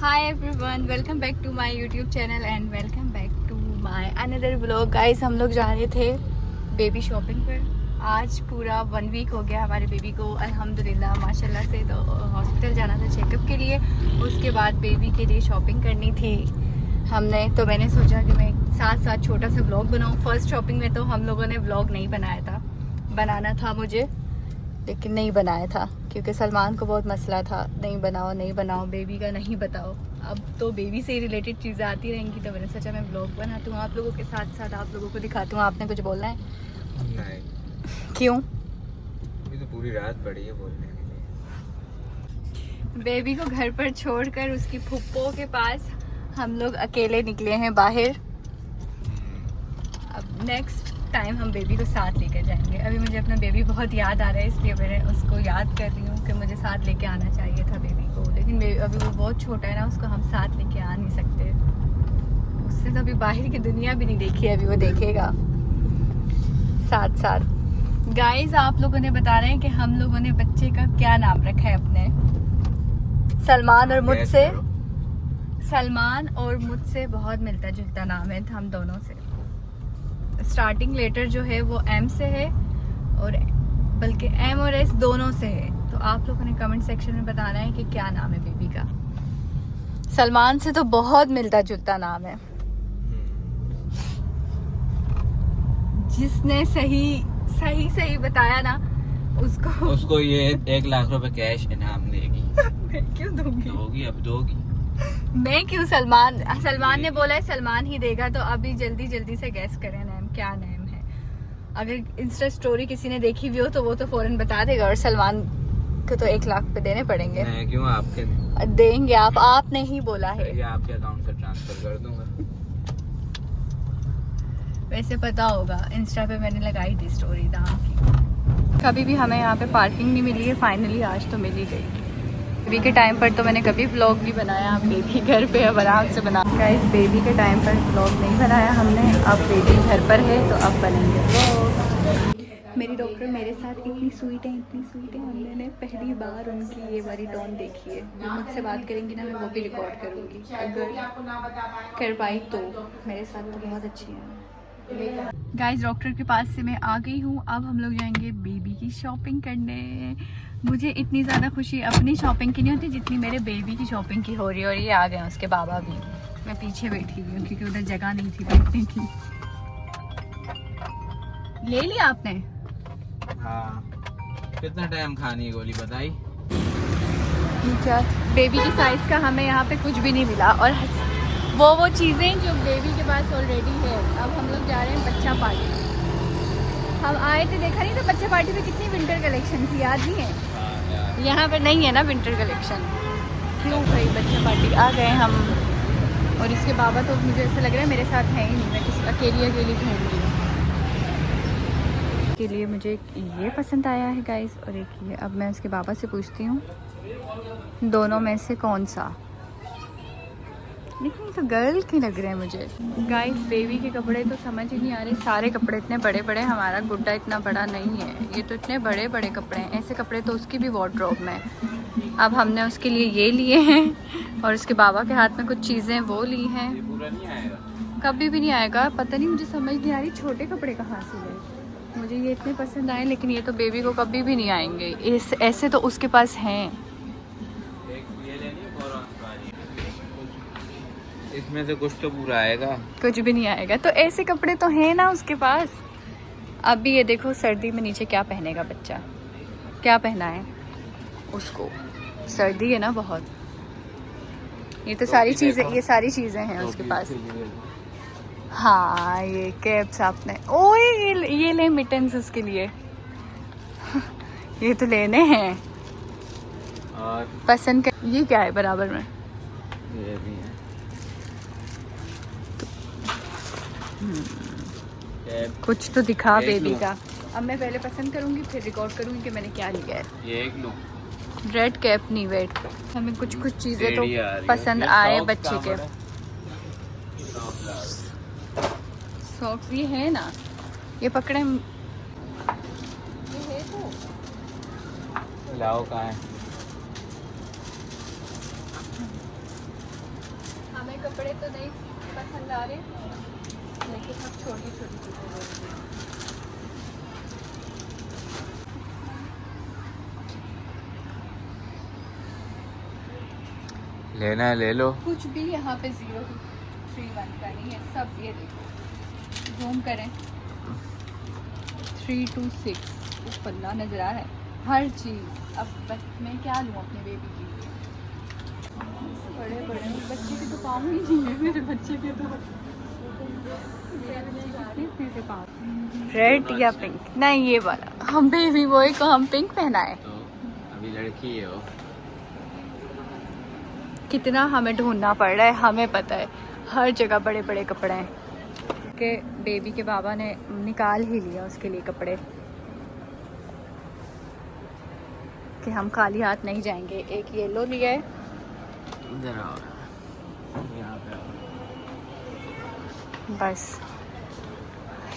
Hi everyone, welcome back to my YouTube channel and welcome back to my another vlog. Guys, हम लोग जा रहे थे baby shopping पर। आज पूरा 1 वीक हो गया हमारे बेबी को अल्हम्दुलिल्लाह माशाल्लाह से। तो हॉस्पिटल जाना था चेकअप के लिए, उसके बाद बेबी के लिए शॉपिंग करनी थी हमने। तो मैंने सोचा कि मैं साथ साथ छोटा सा व्लॉग बनाऊँ। फर्स्ट शॉपिंग में तो हम लोगों ने व्लॉग नहीं बनाया था, बनाना था मुझे लेकिन नहीं बनाया था क्योंकि सलमान को बहुत मसला था, नहीं बनाओ बेबी का नहीं बताओ। अब तो बेबी से ही रिलेटेड चीज़ें आती रहेंगी, तो मैंने सोचा मैं ब्लॉग बनाती हूँ आप लोगों के साथ साथ, आप लोगों को दिखाती हूँ। आपने कुछ बोलना है? नहीं। क्यों? अभी तो पूरी रात पड़ी है बोलने के लिए। बेबी को घर पर छोड़कर उसकी फुप्पो के पास हम लोग अकेले निकले हैं बाहर। अब नेक्स्ट टाइम हम बेबी को साथ लेकर जाएंगे। अभी मुझे अपना बेबी बहुत याद आ रहा है, इसलिए मैंने उसको याद कर रही हूँ कि मुझे साथ लेके आना चाहिए था बेबी को। लेकिन अभी वो बहुत छोटा है ना, उसको हम साथ लेके आ नहीं सकते। उसने तो अभी बाहर की दुनिया भी नहीं देखी है, अभी वो देखेगा साथ साथ। गाइस, आप लोगों ने बता रहे हैं कि हम लोगों ने बच्चे का क्या नाम रखा है अपने। सलमान और मुझसे बहुत मिलता जुलता नाम है हम दोनों से। स्टार्टिंग लेटर जो है वो एम से है, और बल्कि एम और एस दोनों से है। तो आप लोगों ने कमेंट सेक्शन में बताना है कि क्या नाम है बेबी का। सलमान से तो बहुत मिलता जुलता नाम है। जिसने सही बताया ना उसको ये 1 लाख रुपए कैश इनाम देगी। मैं क्यों दूंगी? अब दोगी। मैं क्यों? सलमान ने बोला है सलमान ही देगा। तो अभी जल्दी से गैस करें नाम, क्या नाम है। अगर इंस्टा स्टोरी किसी ने देखी भी हो तो वो तो फौरन बता देगा। और सलमान को तो 1 लाख पे देने पड़ेंगे। मैं क्यों? आपके देंगे आपने ही बोला है। ये आपके अकाउंट से ट्रांसफर कर दूंगा। वैसे पता होगा, इंस्टा पे मैंने लगाई थी स्टोरी दाम की। कभी भी हमें यहाँ पे पार्किंग नहीं मिली है, फाइनली आज तो मिल ही गई। बेबी के टाइम पर तो मैंने कभी व्लॉग नहीं बनाया। बेबी घर पे अब आराम से बना। गाइस, बेबी के टाइम पर व्लॉग नहीं बनाया हमने, अब बेबी घर पर है तो अब बनेंगे व्लॉग। मेरी डॉक्टर मेरे साथ इतनी स्वीट है हमने पहली बार उनकी ये वाली टोन देखी है। वो मुझसे बात करेंगी ना, मैं वो भी रिकॉर्ड करूँगी अगर कर पाई तो। मेरे साथ तो बहुत अच्छी है। गाइस, डॉक्टर के पास से मैं आ गई हूँ। अब हम लोग जाएंगे बेबी की शॉपिंग करने। मुझे इतनी ज़्यादा खुशी अपनी शॉपिंग की नहीं होती जितनी मेरे बेबी की शॉपिंग की हो रही है। और ये आ गए उसके बाबा भी। मैं पीछे बैठी हुई हूँ क्योंकि उधर जगह नहीं थी बैठने की। ले लिया आपने? हाँ। कितना टाइम खानी है गोली बताई? क्या? बेबी की साइज़ का हमें यहाँ पे कुछ भी नहीं मिला। और वो चीज़ें जो बेबी के पास ऑलरेडी है। अब हम लोग जा रहे हैं बच्चा पार्टी। हम आए थे, देखा नहीं था बच्चा पार्टी में कितनी विंटर कलेक्शन थी, याद नहीं है? यहाँ पर नहीं है ना विंटर कलेक्शन। क्यों भाई, बच्चा पार्टी आ गए हम। और इसके बाबा तो मुझे ऐसा लग रहा है मेरे साथ है ही नहीं, मैं किसी अकेली घूम रही हूँ। के लिए मुझे ये पसंद आया है गाइस, और एक ये। अब मैं उसके बाबा से पूछती हूँ दोनों में से कौन सा। लेकिन तो गर्ल के लग रहे हैं मुझे। गाइस, बेबी के कपड़े तो समझ ही नहीं आ रहे। सारे कपड़े इतने बड़े बड़े, हमारा गुड्डा इतना बड़ा नहीं है। ये तो इतने बड़े बड़े कपड़े हैं। ऐसे कपड़े तो उसकी भी वार्डरोब में। अब हमने उसके लिए ये लिए हैं, और उसके बाबा के हाथ में कुछ चीज़ें वो ली हैं। ये पूरा नहीं आएगा? कभी भी नहीं आएगा, पता नहीं, मुझे समझ नहीं आ रही छोटे कपड़े कहाँ से ले। मुझे ये इतने पसंद आए, लेकिन ये तो बेबी को कभी भी नहीं आएंगे। ऐसे तो उसके पास हैं। इसमें से कुछ तो पूरा आएगा। कुछ भी नहीं आएगा। तो ऐसे कपड़े तो हैं ना उसके पास। अभी ये देखो, सर्दी में नीचे क्या पहनेगा बच्चा? क्या पहना है उसको? सर्दी है ना बहुत। ये तो सारी चीज़ें हैं उसके पास। हाँ, ये कैप्स आपने, ओए ये ले मिटन्स उसके लिए। ये तो लेने हैं। और पसंद कर। ये क्या है बराबर में? ये भी है। कुछ तो दिखा बेबी का। अब मैं पहले पसंद करूंगी, फिर रिकॉर्ड करूंगी कि मैंने क्या लिया है। ये एक लो। रेड कैप नहीं, वेट। हमें कुछ चीज़ें तो पसंद आए बच्चे के। सॉक्स ये है ना, ये पकड़े। ये है तो लाओ कहाँ है? हमें कपड़े तो नहीं पसंद आ रहे, लेकिन सब छोटी छोटी चीज़ें लेते हैं। लेना है ले लो। कुछ भी यहाँ पे 0-3-1 का नहीं है, सब ये देखो, जूम करें 3-6 पल्ला नजर आ रहा है, हर चीज़। अब मैं क्या लूँ अपने बेबी के लिए? बड़े बड़े बच्चे के तो पाँव ही नहीं है, मेरे बच्चे के तो रेड या पिंक, नहीं ये वाला, हम बेबी बॉय को हम पिंक पहनाए। तो अभी लड़की है वो। कितना हमें ढूंढना पड़ रहा है, हमें पता है, हर जगह बड़े बड़े कपड़े हैं कि बेबी के बाबा ने निकाल ही लिया उसके लिए कपड़े कि हम खाली हाथ नहीं जाएंगे। एक येलो लिया है, इधर आओ, यहाँ पे आओ। बस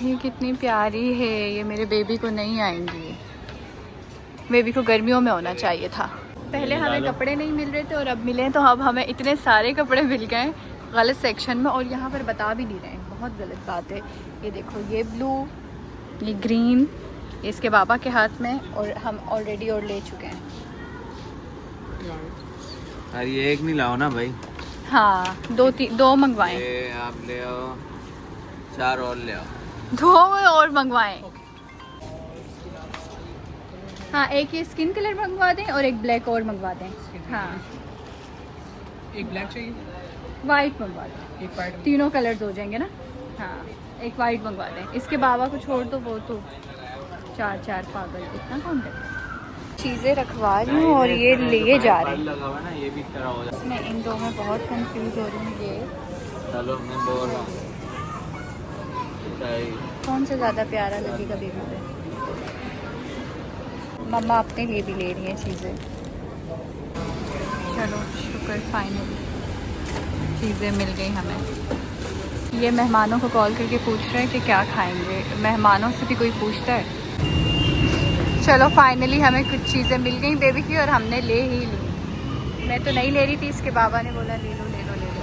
ये कितनी प्यारी है, ये मेरे बेबी को नहीं आएंगी, बेबी को गर्मियों में होना चाहिए था। पहले हमें कपड़े नहीं मिल रहे थे और अब मिले, तो अब हमें इतने सारे कपड़े मिल गए गलत सेक्शन में, और यहाँ पर बता भी नहीं रहे हैं, बहुत गलत बात है। ये देखो, ये ब्लू, ये ग्रीन, ये इसके बाबा के हाथ में, और हम ऑलरेडी और ले चुके हैं। अरे ये एक नहीं लाओ ना भाई। हाँ, दो मंगवाएं, ये आप ले आओ, 4 और ले आओ। 2 और मंगवाएं। हाँ, एक ये स्किन कलर मंगवा दें और एक ब्लैक और मंगवा दें। हाँ, एक ब्लैक चाहिए, वाइट मंगवा दें, एक वाइट। तीनों कलर्स हो जाएंगे ना। हाँ, एक वाइट मंगवा दें। इसके बाबा को छोड़ दो, वो तो 4 पागल, इतना कौन करता है। चीज़ें रखवा रही हूँ और ये लिए जा रहे हैं। लगा हुआ ना, ये भी तरह हो जाए। मैं इन दो में बहुत कंफ्यूज हो रही हूँ। ये चलो मैं बोल रहा हूँ, कौन सा ज़्यादा प्यारा लगेगा बेबी पे? मम्मा अपने लिए भी ले रही हैं चीज़ें। चलो शुक्र, फाइनली चीज़ें मिल गई हमें। ये मेहमानों को कॉल करके पूछ रहे हैं कि क्या खाएंगे। मेहमानों से भी कोई पूछता है। चलो फाइनली हमें कुछ चीज़ें मिल गई बेबी की, और हमने ले ही ली। मैं तो नहीं ले रही थी, इसके बाबा ने बोला ले लो ले लो ले लो।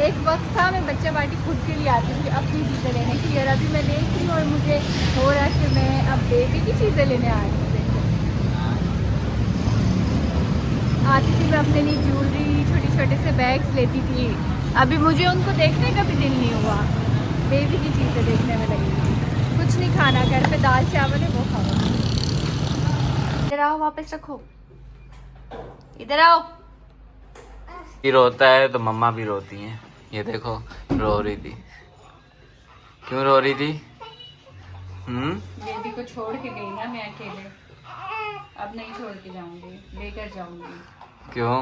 एक वक्त था मैं बच्चा पार्टी खुद के लिए आती थी अपनी चीज़ें लेने की, और अभी मैं ले रही हूँ और मुझे हो रहा है कि मैं अब बेबी की चीज़ें लेने आ रही हूँ। आती थी मैं अपने लिए ज्वेलरी, छोटे छोटे से बैग्स लेती थी। अभी मुझे उनको देखने का भी दिल नहीं हुआ, बेबी की चीज़ें देखने में लगी। कुछ नहीं खाना, घर पे दाल चावल है वो खाओ। इधर आओ, वापस रखो, इधर आओ। ये रोता है तो मम्मा भी रोती हैं। ये देखो रो रही थी, क्यों रो रही थी? बेबी को छोड़ के गई ना मैं अकेले, अब नहीं छोड़ के जाऊंगी, लेकर जाऊंगी। क्यों?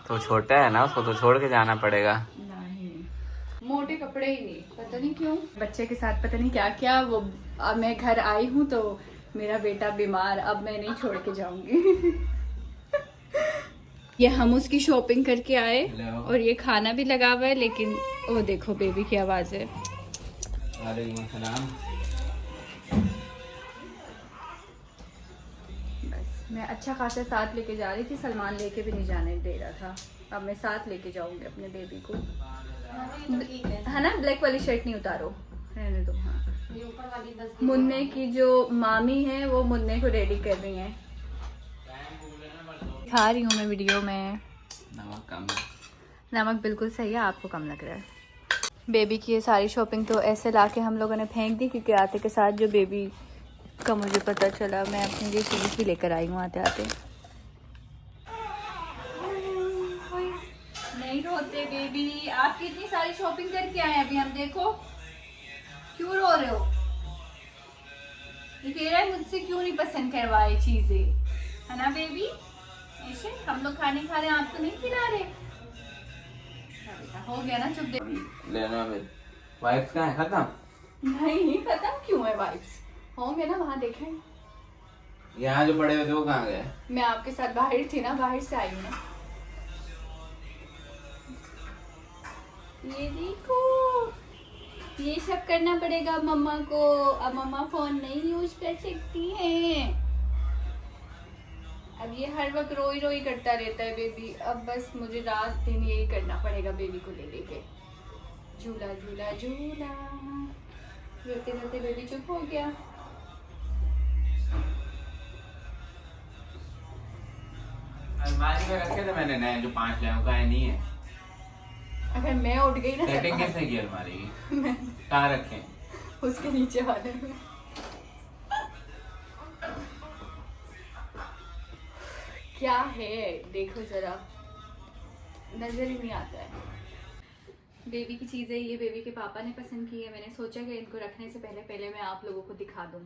तो छोटा है ना, उसको तो छोड़ के जाना पड़ेगा। नहीं, मोटे कपड़े ही नहीं, पता नहीं क्यों बच्चे के साथ पता नहीं क्या क्या वो। अब मैं घर आई हूँ तो मेरा बेटा बीमार, अब मैं नहीं छोड़ के जाऊंगी। ये हम उसकी शॉपिंग करके आए और ये खाना भी लगा हुआ है, लेकिन वो देखो बेबी की आवाज है। बस मैं अच्छा खासा साथ लेके जा रही थी, सलमान लेके भी नहीं जाने दे रहा था। अब मैं साथ लेके जाऊंगी अपने बेबी को, है ना। ब्लैक वाली शर्ट नहीं उतारो, रहने दो। हाँ, मुन्ने की जो मामी है वो मुन्ने को रेडी कर रही हैं। खा रही हूँ मैं वीडियो में। नमक कम, नमक बिल्कुल सही है, आपको कम लग रहा है। बेबी की ये सारी शॉपिंग तो ऐसे लाके हम लोगों ने फेंक दी, क्योंकि आते के साथ जो बेबी का मुझे पता चला, मैं अपने लिए चीज़ भी लेकर आई हूँ आते आते। नहीं रोते बेबी, आप कितनी सारी शॉपिंग करके आए अभी, हम देखो। क्यों रो रहे हो? ये कह रहा है मुझसे क्यों नहीं पसंद करवाए चीजें, है ना बेबी? ऐसे हम लोग खाने खा रहे हैं, आपको नहीं खिला रहे। हो गया ना, चुप दे। लेना में वाइप्स कहाँ है? खत्म? नहीं खत्म क्यों है? वाइप्स होंगे ना, वहाँ देखें। यहाँ जो पड़े हुए थे वो कहाँ गए? मैं आपके साथ बाहर थी ना, बाहर से आई हूँ ना। ये देखो, ये सब करना पड़ेगा मम्मा को। अब मम्मा फोन नहीं यूज कर सकती हैं, अब अब ये हर वक्त रोई रोई करता रहता है बेबी। अब बस मुझे रात दिन यही करना पड़ेगा बेबी को ले लेके। झूला झूला झूला। रोते रोते बेबी चुप हो गया। अलमारी में रखे थे मैंने नए जो 5 लाया का नहीं है। अगर मैं उठ गई ना सेटिंग कैसे की अलमारी की? कहाँ रखे? उसके नीचे वाले में। क्या है देखो जरा, नजर ही नहीं आता है। बेबी की चीजें ये बेबी के पापा ने पसंद की है। मैंने सोचा कि इनको रखने से पहले मैं आप लोगों को दिखा दूं।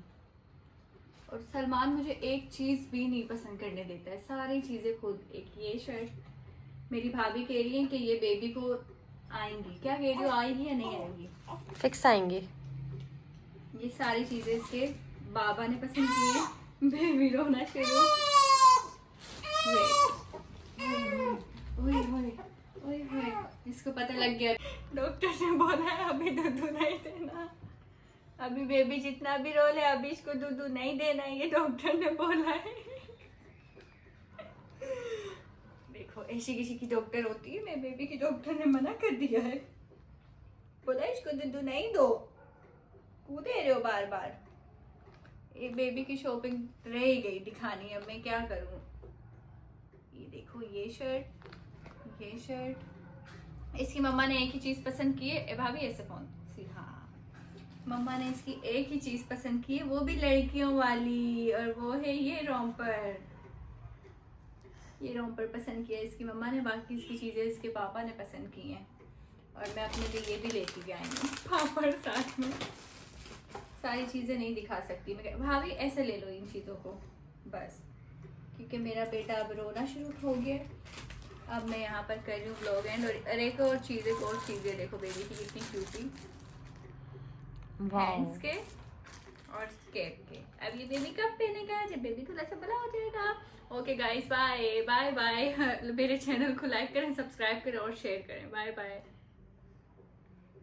और सलमान मुझे एक चीज भी नहीं पसंद करने देता है, सारी चीजें खुद। एक ये शर्ट मेरी भाभी कह रही है कि ये बेबी को आएंगी, क्या कह रही हो, आएगी या नहीं आएगी? फिक्स आएंगे। ये सारी चीजें इसके बाबा ने पसंद की है। बेबी रोना शुरू। ओए होए, इसको पता लग गया। डॉक्टर ने बोला है अभी दूध नहीं देना, अभी बेबी जितना भी रो ले अभी इसको दूध नहीं देना है, ये डॉक्टर ने बोला है। देखो ऐसी किसी की डॉक्टर होती है, मैं बेबी की डॉक्टर ने मना कर दिया है, बोला इसको दूध नहीं दो, क्यों दे रहे हो बार बार। ये बेबी की शॉपिंग रह ही गई दिखानी, अब मैं क्या करूं। ये देखो ये शर्ट इसकी मम्मा ने एक ही चीज पसंद की है। भाभी ऐसे फोन सी, हाँ मम्मा ने इसकी एक ही चीज पसंद की है, वो भी लड़कियों वाली, और वो है ये रोम्पर। ये रोम्पर पसंद किया इसकी मम्मा ने, बाकी इसकी चीजें इसके पापा ने पसंद की हैं। और मैं अपने लिए ये भी लेती आई हूँ पापड़ साथ में। सारी चीजें नहीं दिखा सकती मैं, भाभी ऐसे ले लो इन चीजों को बस, क्योंकि मेरा बेटा अब रोना शुरू हो गया। अब मैं यहाँ पर कर रही हूँ ब्लॉग एंड। और एक और चीज़ें देखो बेबी की कितनी क्यूटी, हैंड्स के और कैप के। अब ये बेबी कब पहनेगा? जब बेबी थोड़ा सा बड़ा हो जाएगा। Okay guys, bye bye bye. मेरे चैनल को लाइक करें, सब्सक्राइब करें और शेयर करें। Bye bye.